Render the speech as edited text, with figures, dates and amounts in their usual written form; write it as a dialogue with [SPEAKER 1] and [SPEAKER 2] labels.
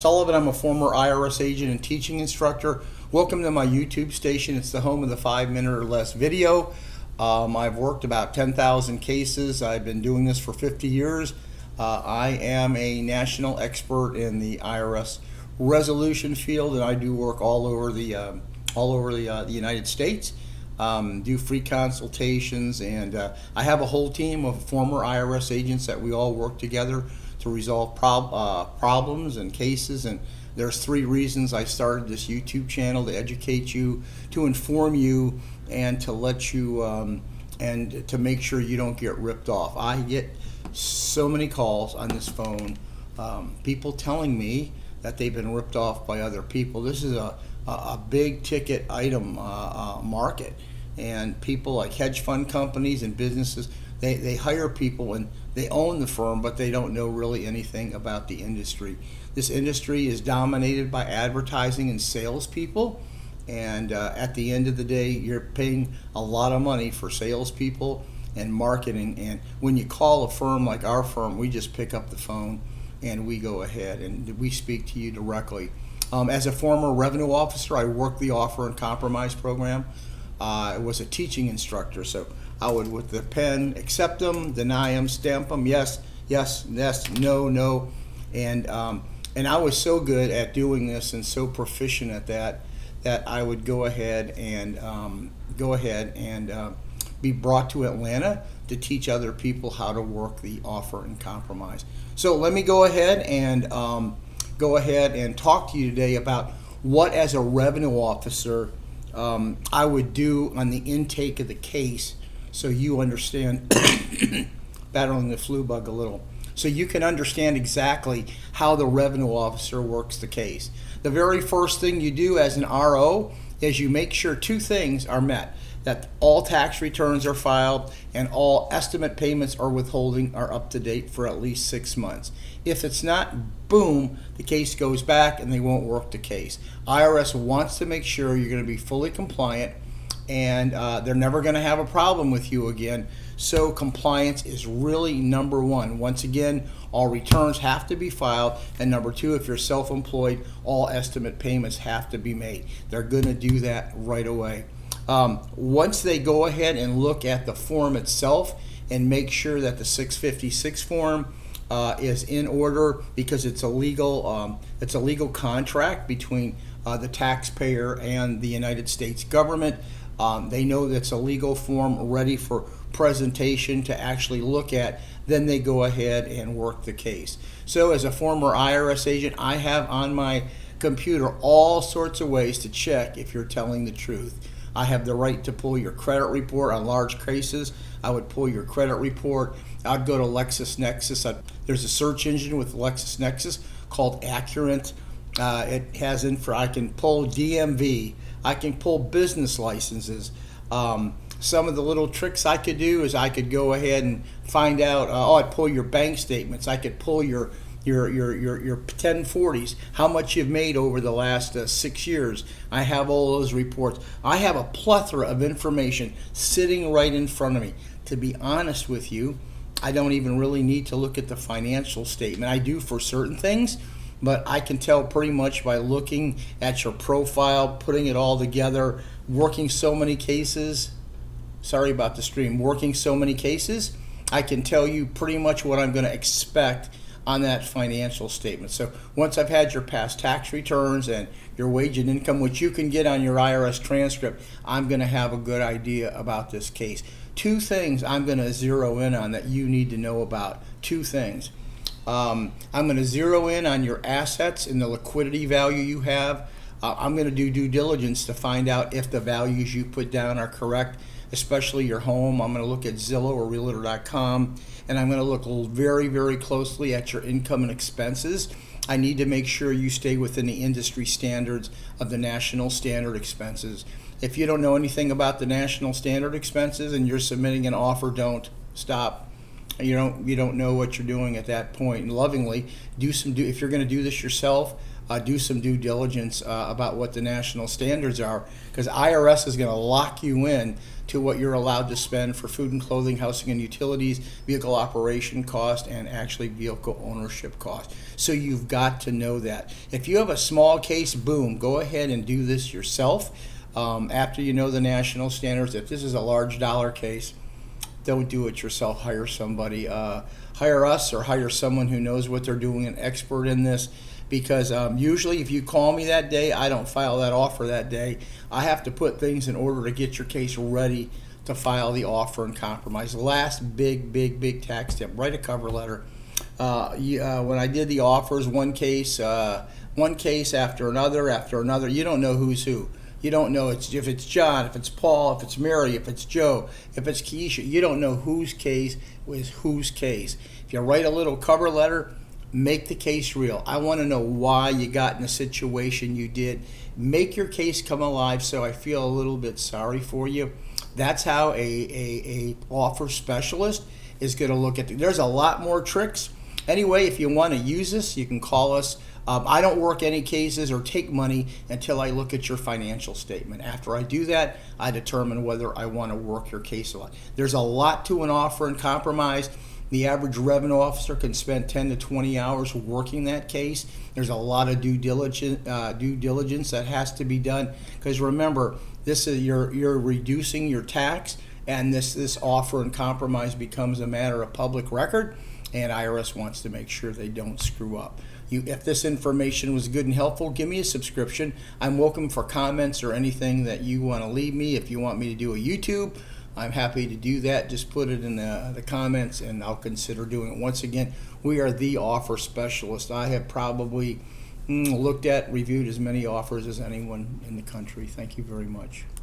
[SPEAKER 1] Sullivan. I'm a former IRS agent and teaching instructor. Welcome to my YouTube station. It's the home of the 5-minute or less video. I've worked about 10,000 cases. I've been doing this for 50 years. I am a national expert in the IRS resolution field, and I do work all over the United States. Do free consultations, and I have a whole team of former IRS agents that we all work together to resolve problems and cases. And there's 3 reasons I started this YouTube channel: to educate you, to inform you, and to let you and to make sure you don't get ripped off. I get so many calls on this phone, people telling me that they've been ripped off by other people. This is a big ticket item market, and people like hedge fund companies and businesses, they hire people and they own the firm, but they don't know really anything about the industry. This industry is dominated by advertising and salespeople, and at the end of the day, you're paying a lot of money for salespeople and marketing. And when you call a firm like our firm, we just pick up the phone and we go ahead and we speak to you directly. As a former revenue officer, I worked the offer and compromise program. I was a teaching instructor, so I would, with the pen, accept them, deny them, stamp them, yes, yes, yes, no, no, and I was so good at doing this and so proficient at that I would go ahead and be brought to Atlanta to teach other people how to work the offer and compromise. So let me go ahead and talk to you today about what, as a revenue officer, I would do on the intake of the case, so you understand, battling the flu bug a little, so you can understand exactly how the revenue officer works the case. The very first thing you do as an RO is you make sure 2 things are met: that all tax returns are filed and all estimate payments or withholding are up to date for at least 6 months. If it's not, boom, the case goes back and they won't work the case. IRS wants to make sure you're going to be fully compliant, and they're never going to have a problem with you again. So compliance is really number 1. Once again, all returns have to be filed, and number 2, if you're self-employed, all estimate payments have to be made. They're going to do that right away. Once they go ahead and look at the form itself and make sure that the 656 form is in order, because it's a legal contract between the taxpayer and the United States government. They know that's a legal form ready for presentation to actually look at. Then they go ahead and work the case. So as a former IRS agent, I have on my computer all sorts of ways to check if you're telling the truth. I have the right to pull your credit report on large cases. I would pull your credit report. I'd go to LexisNexis. There's a search engine with LexisNexis called Accurate. It has info. I can pull DMV. I can pull business licenses. Some of the little tricks I could do is I could go ahead and find out. I'd pull your bank statements. I could pull your 1040s, how much you've made over the last 6 years. I have all those reports. I have a plethora of information sitting right in front of me. To be honest with you, I don't even really need to look at the financial statement. I do for certain things, but I can tell pretty much by looking at your profile, putting it all together, working so many cases. Sorry about the stream. Working so many cases, I can tell you pretty much what I'm going to expect on that financial statement. So once I've had your past tax returns and your wage and income, which you can get on your IRS transcript, I'm going to have a good idea about this case. 2 things I'm going to zero in on that you need to know about. 2 things. I'm going to zero in on your assets and the liquidity value you have. I'm going to do due diligence to find out if the values you put down are correct, especially your home. I'm going to look at Zillow or Realtor.com, and I'm going to look very, very closely at your income and expenses. I need to make sure you stay within the industry standards of the national standard expenses. If you don't know anything about the national standard expenses and you're submitting an offer, don't stop. You don't know what you're doing at that point. And lovingly, if you're going to do this yourself, do some due diligence about what the national standards are, because IRS is going to lock you in to what you're allowed to spend for food and clothing, housing and utilities, vehicle operation cost, and actually vehicle ownership cost. So you've got to know that. If you have a small case, boom, go ahead and do this yourself. After you know the national standards, if this is a large dollar case, don't do it yourself. Hire somebody. Hire us or hire someone who knows what they're doing, an expert in this. Because usually if you call me that day, I don't file that offer that day. I have to put things in order to get your case ready to file the offer and compromise. Last big tax tip, write a cover letter. When I did the offers, one case after another, you don't know who's who. You don't know if it's John, if it's Paul, if it's Mary, if it's Joe, if it's Keisha. You don't know whose case was whose case. If you write a little cover letter, make the case real. I want to know why you got in the situation you did. Make your case come alive, so I feel a little bit sorry for you. That's how a offer specialist is going to look at it. There's a lot more tricks. Anyway, if you want to use this, you can call us. I don't work any cases or take money until I look at your financial statement. After I do that, I determine whether I want to work your case a lot. There's a lot to an offer and compromise. The average revenue officer can spend 10 to 20 hours working that case. There's a lot of due diligence that has to be done, because remember, this is you're reducing your tax, and this offer and compromise becomes a matter of public record, and IRS wants to make sure they don't screw up. If this information was good and helpful, give me a subscription. I'm welcome for comments or anything that you want to leave me. If you want me to do a YouTube, I'm happy to do that. Just put it in the comments and I'll consider doing it. Once again, we are the offer specialist. I have probably reviewed as many offers as anyone in the country. Thank you very much.